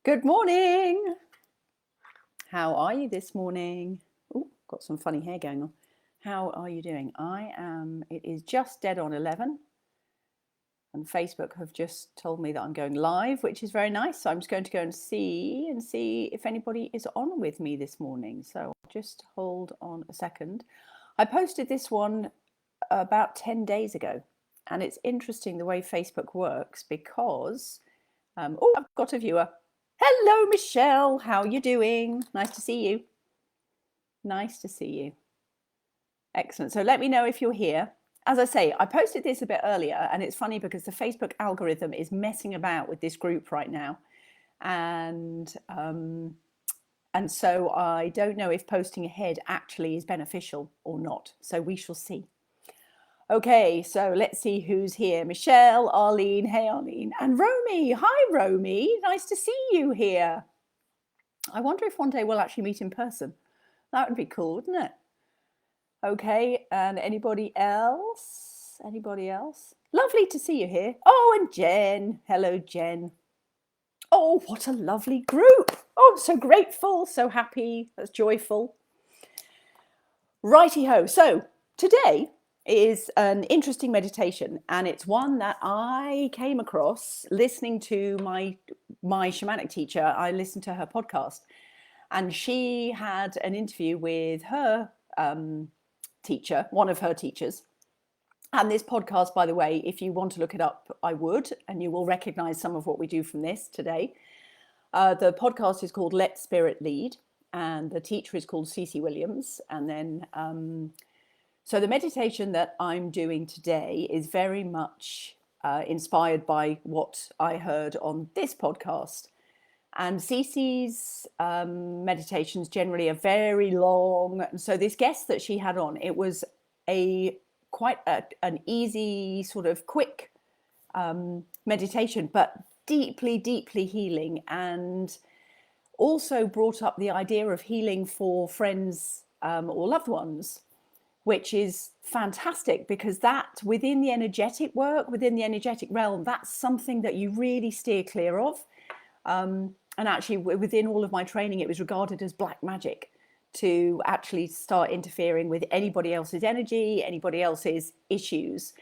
Good morning. How are you this morning? Oh, got some funny hair going on. How are you doing? It is just dead on 11 and Facebook have just told me that I'm going live, which is very nice. So I'm just going to go and see if anybody is on with me this morning. So just hold on a second. I posted this one about 10 days ago, and it's interesting the way Facebook works because, I've got a viewer. Hello, Michelle. How are you doing? Nice to see you. Nice to see you. Excellent. So let me know if you're here. As I say, I posted this a bit earlier, and it's funny because the Facebook algorithm is messing about with this group right now. And so I don't know if posting ahead actually is beneficial or not. So we shall see. Okay, so let's see who's here. Michelle, Arlene, hey Arlene, and Romy. Hi Romy, nice to see you here. I wonder if one day we'll actually meet in person. That would be cool, wouldn't it? Okay, and anybody else? Anybody else? Lovely to see you here. Oh, and Jen. Hello, Jen. Oh, what a lovely group. Oh, I'm so grateful, so happy, that's joyful. Righty-ho. So today is an interesting meditation, and it's one that I came across listening to my shamanic teacher. I listened to her podcast, and she had an interview with her teacher, one of her teachers. And this podcast, by the way, if you want to look it up, I would, and you will recognize some of what we do from this today. The podcast is called Let Spirit Lead, and the teacher is called Cece Williams. And then, so the meditation that I'm doing today is very much inspired by what I heard on this podcast. And Cece's meditations generally are very long. So this guest that she had on, it was quite an easy, sort of quick meditation, but deeply, deeply healing, and also brought up the idea of healing for friends or loved ones, which is fantastic because that within the energetic work, within the energetic realm, that's something that you really steer clear of. And actually within all of my training, it was regarded as black magic to actually start interfering with anybody else's energy, anybody else's issues.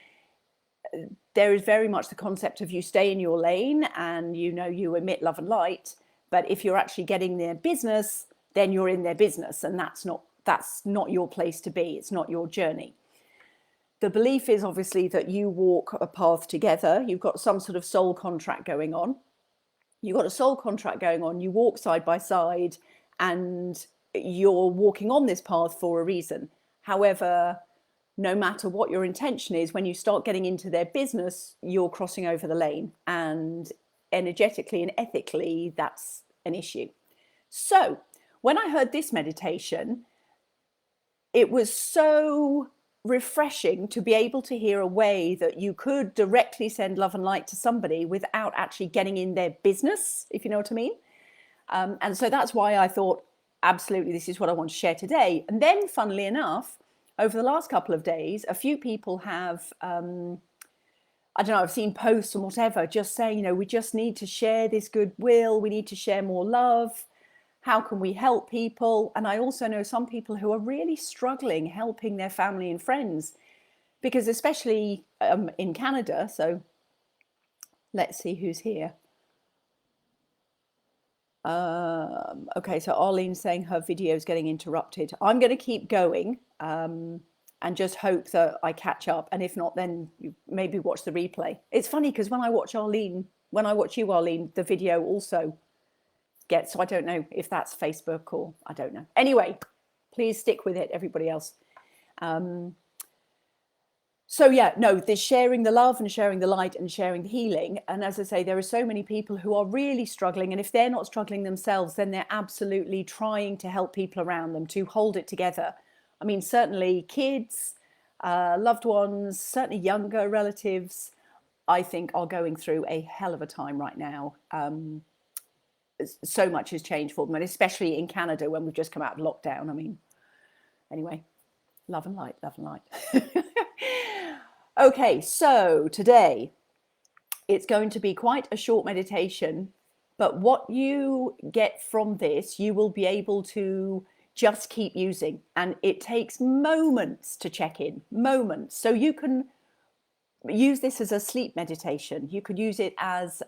There is very much the concept of you stay in your lane and you emit love and light, but if you're actually getting their business, then you're in their business, and that's not your place to be. It's not your journey. The belief is obviously that you walk a path together. You've got some sort of soul contract going on. You've got a soul contract going on. You walk side by side, and you're walking on this path for a reason. However, no matter what your intention is, when you start getting into their business, you're crossing over the lane, and energetically and ethically, that's an issue. So when I heard this meditation, it was so refreshing to be able to hear a way that you could directly send love and light to somebody without actually getting in their business, if you know what I mean. And so that's why I thought, absolutely, this is what I want to share today. And then, funnily enough, over the last couple of days, a few people have, I don't know, I've seen posts and whatever, just saying, we just need to share this goodwill. We need to share more love. How can we help people? And I also know some people who are really struggling helping their family and friends, because especially in Canada. So let's see who's here. Okay, so Arlene's saying her video is getting interrupted. I'm going to keep going and just hope that I catch up. And if not, then maybe watch the replay. It's funny because when I watch you, Arlene, the video also gets, so I don't know if that's Facebook or I don't know. Anyway, please stick with it, everybody else. So yeah, no, there's sharing the love and sharing the light and sharing the healing. And as I say, there are so many people who are really struggling. And if they're not struggling themselves, then they're absolutely trying to help people around them to hold it together. I mean, certainly kids, loved ones, certainly younger relatives, I think are going through a hell of a time right now. So much has changed for them, and especially in Canada when we've just come out of lockdown. I mean, anyway, love and light, love and light. Okay, so today it's going to be quite a short meditation, But what you get from this, you will be able to just keep using. And it takes moments to check in, moments. So you can use this as a sleep meditation. You could use it as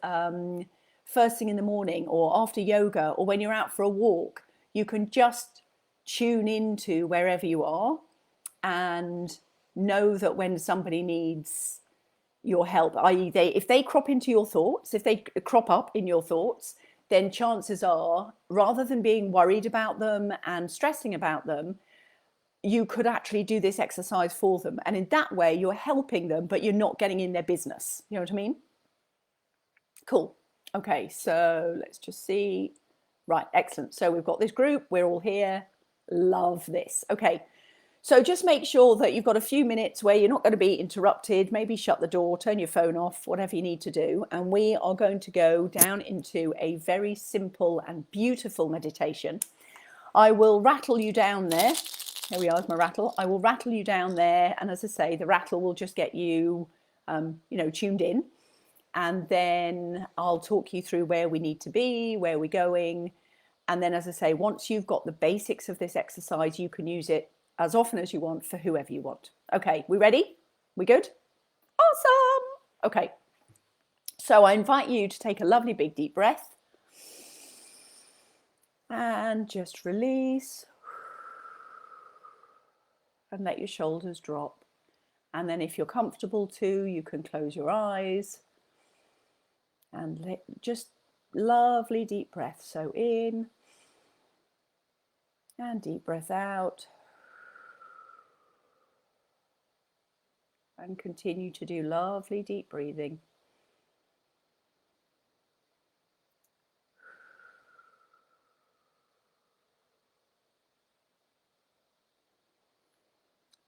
first thing in the morning or after yoga or when you're out for a walk. You can just tune into wherever you are and know that when somebody needs your help, i.e. if they crop into your thoughts, if they crop up in your thoughts, then chances are, rather than being worried about them and stressing about them, you could actually do this exercise for them. And in that way, you're helping them, but you're not getting in their business. You know what I mean? Cool. Okay, so let's just see. Right, excellent. So we've got this group, we're all here. Love this. Okay, so just make sure that you've got a few minutes where you're not going to be interrupted. Maybe shut the door, turn your phone off, whatever you need to do. And we are going to go down into a very simple and beautiful meditation. I will rattle you down there. Here we are with my rattle. I will rattle you down there. And as I say, the rattle will just get you, tuned in. And then I'll talk you through where we need to be, where we're going. And then, as I say, once you've got the basics of this exercise, you can use it as often as you want for whoever you want. Okay, we ready? We good? Awesome. Okay, so I invite you to take a lovely big deep breath and just release and let your shoulders drop. And then if you're comfortable to, you can close your eyes and let just lovely deep breath. So in and deep breath out. And continue to do lovely deep breathing.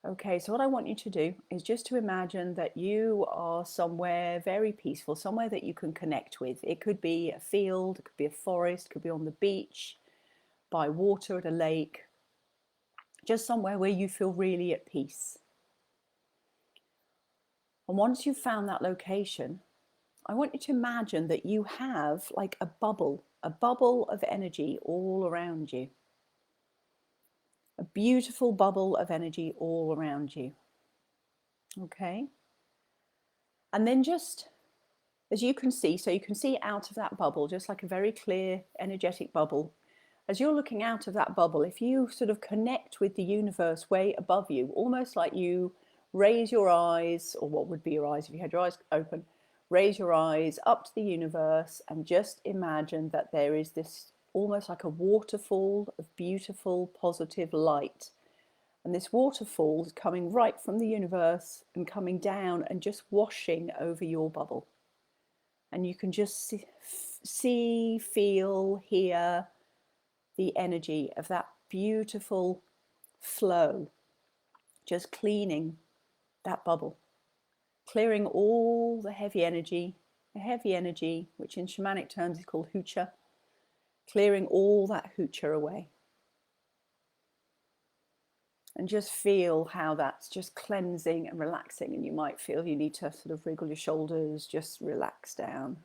Okay, so what I want you to do is just to imagine that you are somewhere very peaceful, somewhere that you can connect with. It could be a field, it could be a forest, it could be on the beach, by water at a lake, just somewhere where you feel really at peace. And once you've found that location, I want you to imagine that you have like a bubble of energy all around you. A beautiful bubble of energy all around you. Okay. And then just as you can see, so you can see out of that bubble, just like a very clear energetic bubble. As you're looking out of that bubble, if you sort of connect with the universe way above you, almost like you raise your eyes, or what would be your eyes if you had your eyes open, raise your eyes up to the universe and just imagine that there is this almost like a waterfall of beautiful, positive light. And this waterfall is coming right from the universe and coming down and just washing over your bubble. And you can just see, feel, hear the energy of that beautiful flow, just cleaning that bubble, clearing all the heavy energy, which in shamanic terms is called hucha, clearing all that hucha away. And just feel how that's just cleansing and relaxing. And you might feel you need to sort of wriggle your shoulders, just relax down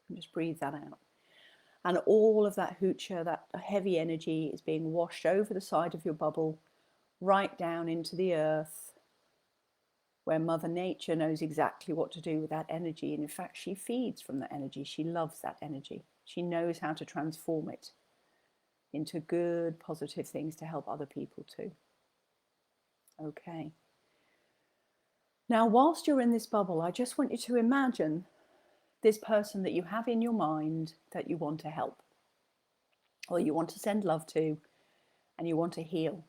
and just breathe that out. And all of that hucha, that heavy energy is being washed over the side of your bubble, right down into the earth, where Mother Nature knows exactly what to do with that energy. And in fact, she feeds from that energy. She loves that energy. She knows how to transform it into good, positive things to help other people too. Okay. Now, whilst you're in this bubble, I just want you to imagine this person that you have in your mind that you want to help, or you want to send love to, and you want to heal.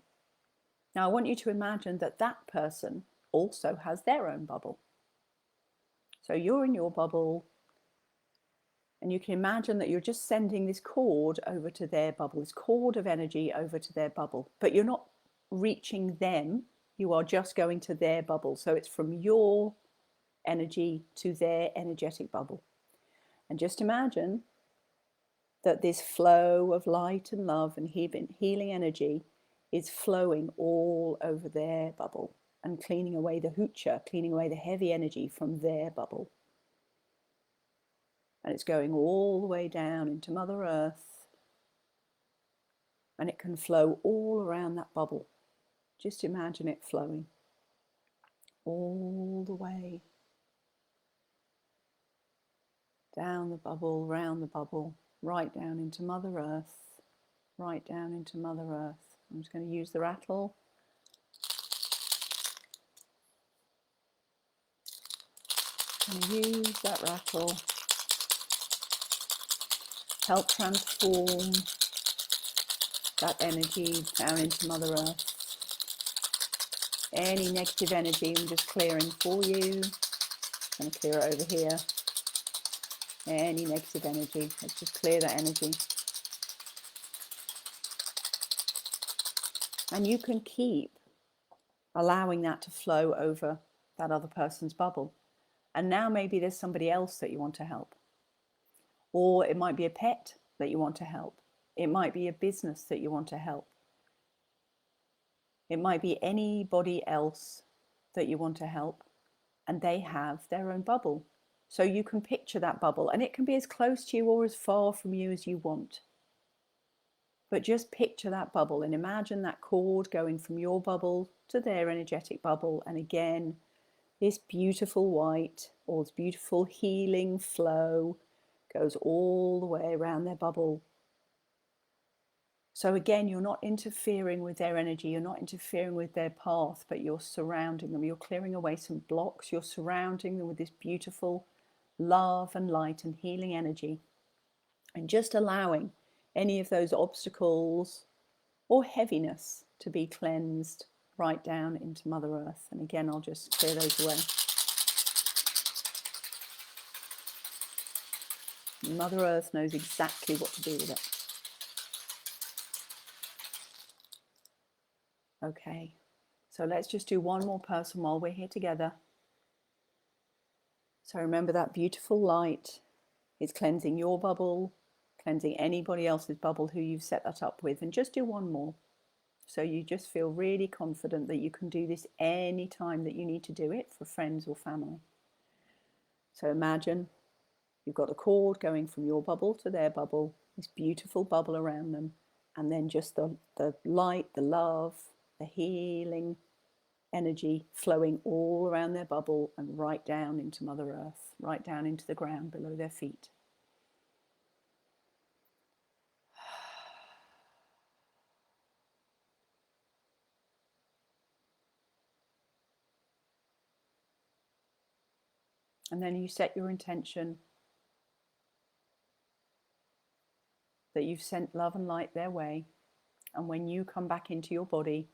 Now, I want you to imagine that that person also has their own bubble. So you're in your bubble, and you can imagine that you're just sending this cord over to their bubble, this cord of energy over to their bubble, but you're not reaching them. You are just going to their bubble. So it's from your energy to their energetic bubble. And just imagine that this flow of light and love and healing energy is flowing all over their bubble and cleaning away the hucha, cleaning away the heavy energy from their bubble. And it's going all the way down into Mother Earth. And it can flow all around that bubble. Just imagine it flowing all the way down the bubble, round the bubble, right down into Mother Earth, right down into Mother Earth. I'm just going to use the rattle. I'm going to use that rattle, help transform that energy down into Mother Earth. Any negative energy, I'm just clearing for you. I'm going to clear it over here. Any negative energy, let's just clear that energy. And you can keep allowing that to flow over that other person's bubble. And now maybe there's somebody else that you want to help. Or it might be a pet that you want to help. It might be a business that you want to help. It might be anybody else that you want to help, and they have their own bubble. So you can picture that bubble, and it can be as close to you or as far from you as you want. But just picture that bubble and imagine that cord going from your bubble to their energetic bubble. And again, this beautiful white or this beautiful healing flow goes all the way around their bubble. So again, you're not interfering with their energy, you're not interfering with their path, but you're surrounding them. You're clearing away some blocks, you're surrounding them with this beautiful love and light and healing energy. And just allowing any of those obstacles or heaviness to be cleansed right down into Mother Earth. And again, I'll just clear those away. Mother Earth knows exactly what to do with it. Okay, so let's just do one more person while we're here together. So remember that beautiful light is cleansing your bubble, cleansing anybody else's bubble who you've set that up with, and just do one more. So you just feel really confident that you can do this any time that you need to do it for friends or family. So imagine you've got a cord going from your bubble to their bubble, this beautiful bubble around them, and then just the light, the love, the healing energy flowing all around their bubble and right down into Mother Earth, right down into the ground below their feet. And then you set your intention that you've sent love and light their way. And when you come back into your body,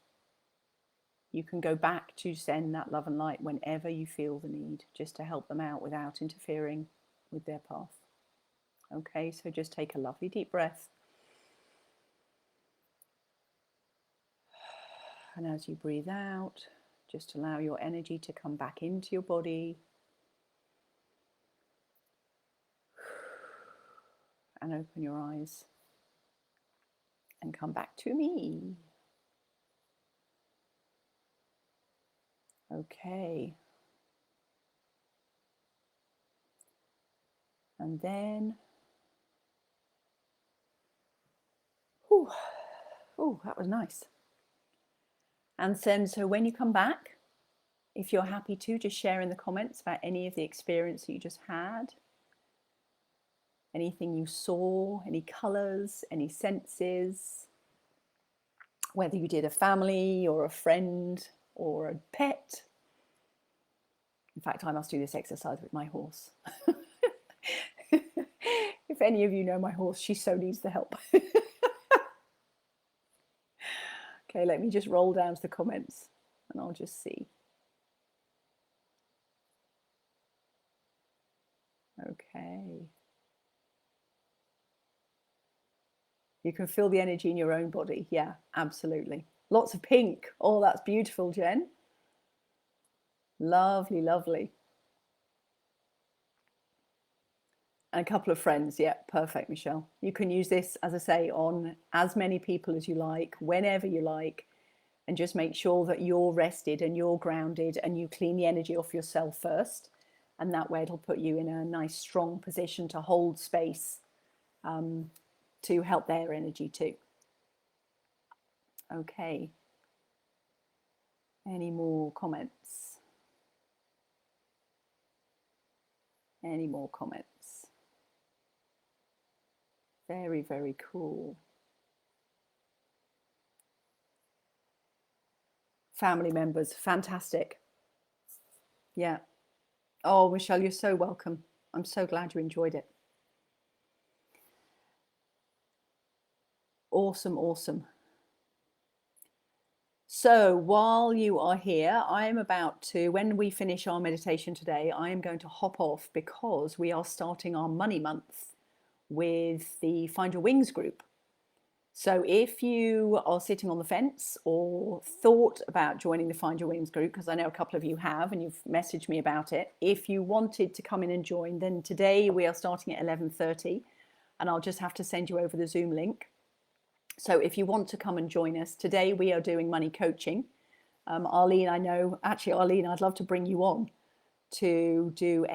you can go back to send that love and light whenever you feel the need, just to help them out without interfering with their path. Okay, so just take a lovely deep breath. And as you breathe out, just allow your energy to come back into your body. And open your eyes. And come back to me. Okay. And then, that was nice. And then, so when you come back, if you're happy to, just share in the comments about any of the experience that you just had. Anything you saw, any colours, any senses, whether you did a family or a friend or a pet. In fact, I must do this exercise with my horse. If any of you know my horse, she so needs the help. Okay, let me just roll down to the comments and I'll just see. Okay. You can feel the energy in your own body. Yeah, absolutely. Lots of pink. Oh, that's beautiful, Jen. Lovely, lovely. And a couple of friends. Yeah, perfect, Michelle. You can use this, as I say, on as many people as you like, whenever you like, and just make sure that you're rested and you're grounded and you clean the energy off yourself first. And that way it'll put you in a nice, strong position to hold space to help their energy too. Okay. Any more comments? Any more comments? Very, very cool. Family members, fantastic. Yeah. Oh, Michelle, you're so welcome. I'm so glad you enjoyed it. Awesome, awesome. So while you are here, I am about to, when we finish our meditation today, I am going to hop off because we are starting our money month with the Find Your Wings group. So if you are sitting on the fence or thought about joining the Find Your Wings group, because I know a couple of you have and you've messaged me about it, if you wanted to come in and join, then today we are starting at 11:30 and I'll just have to send you over the Zoom link. So if you want to come and join us, today we are doing money coaching. Arlene, I know, actually Arlene, I'd love to bring you on to do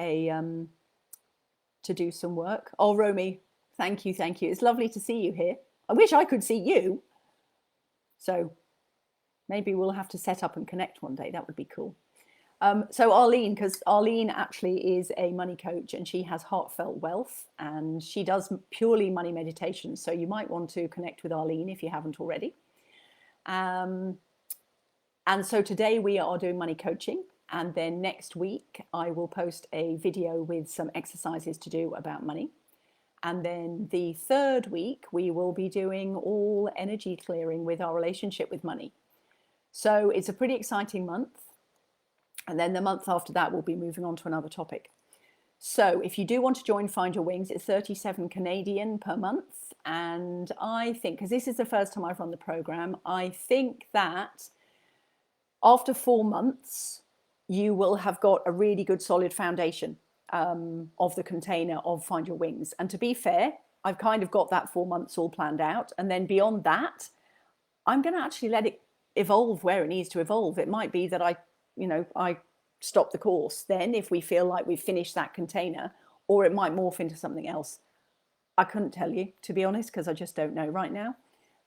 some work. Oh, Romy, thank you, thank you. It's lovely to see you here. I wish I could see you. So maybe we'll have to set up and connect one day. That would be cool. So Arlene, because Arlene actually is a money coach and she has Heartfelt Wealth and she does purely money meditation. So you might want to connect with Arlene if you haven't already. And so today we are doing money coaching. And then next week I will post a video with some exercises to do about money. And then the third week, we will be doing all energy clearing with our relationship with money. So it's a pretty exciting month. And then the month after that, we'll be moving on to another topic. So if you do want to join Find Your Wings, it's 37 Canadian per month. And I think, because this is the first time I've run the program, I think that after 4 months, you will have got a really good solid foundation of the container of Find Your Wings. And to be fair, I've kind of got that 4 months all planned out. And then beyond that, I'm going to actually let it evolve where it needs to evolve. It might be that I stop the course then if we feel like we've finished that container, or it might morph into something else. I couldn't tell you, to be honest, because I just don't know right now.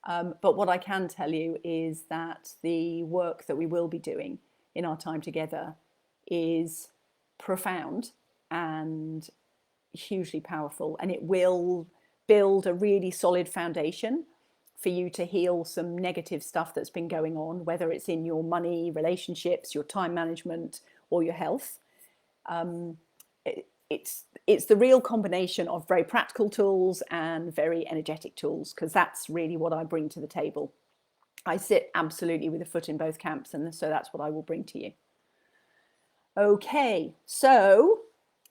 But what I can tell you is that the work that we will be doing in our time together is profound and hugely powerful, and it will build a really solid foundation for you to heal some negative stuff that's been going on, whether it's in your money, relationships, your time management, or your health. It's the real combination of very practical tools and very energetic tools, because that's really what I bring to the table. I sit absolutely with a foot in both camps, and so that's what I will bring to you. Okay, so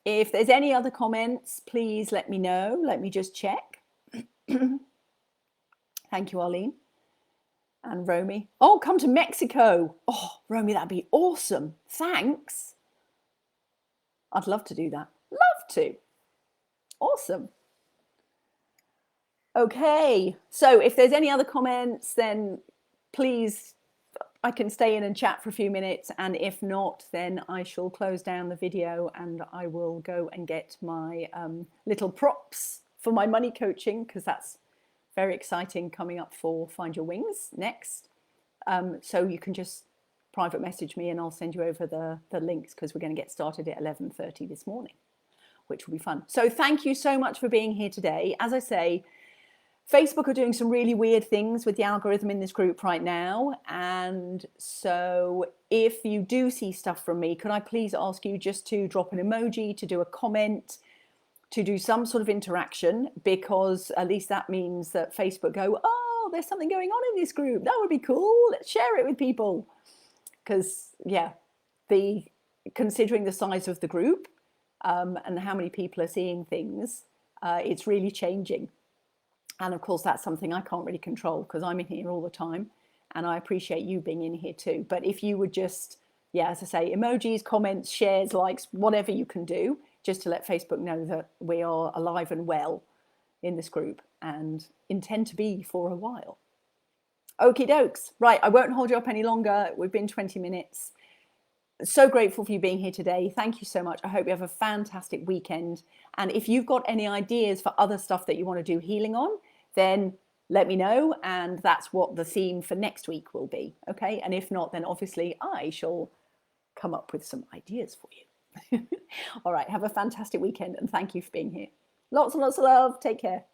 if there's any other comments, please let me know. Let me just check. Thank you, Arlene. And Romy. Oh, come to Mexico. Oh, Romy, that'd be awesome. Thanks. I'd love to do that. Love to. Awesome. Okay, so if there's any other comments, then please, I can stay in and chat for a few minutes, and if not, then I shall close down the video and I will go and get my little props for my money coaching, because that's very exciting coming up for Find Your Wings next. So you can just private message me and I'll send you over the links, because we're going to get started at 11:30 this morning, which will be fun. So thank you so much for being here today. As I say, Facebook are doing some really weird things with the algorithm in this group right now. And so if you do see stuff from me, could I please ask you just to drop an emoji, to do a comment, to do some sort of interaction, because at least that means that Facebook go, oh, there's something going on in this group. That would be cool. Let's share it with people. Because, yeah, considering the size of the group and how many people are seeing things, it's really changing. And of course, that's something I can't really control, because I'm in here all the time and I appreciate you being in here too. But if you would just, yeah, as I say, emojis, comments, shares, likes, whatever you can do, just to let Facebook know that we are alive and well in this group and intend to be for a while. Okie dokes. Right, I won't hold you up any longer. We've been 20 minutes. So grateful for you being here today. Thank you so much. I hope you have a fantastic weekend. And if you've got any ideas for other stuff that you want to do healing on, then let me know. And that's what the theme for next week will be. Okay. And if not, then obviously I shall come up with some ideas for you. All right. Have a fantastic weekend. And thank you for being here. Lots and lots of love. Take care.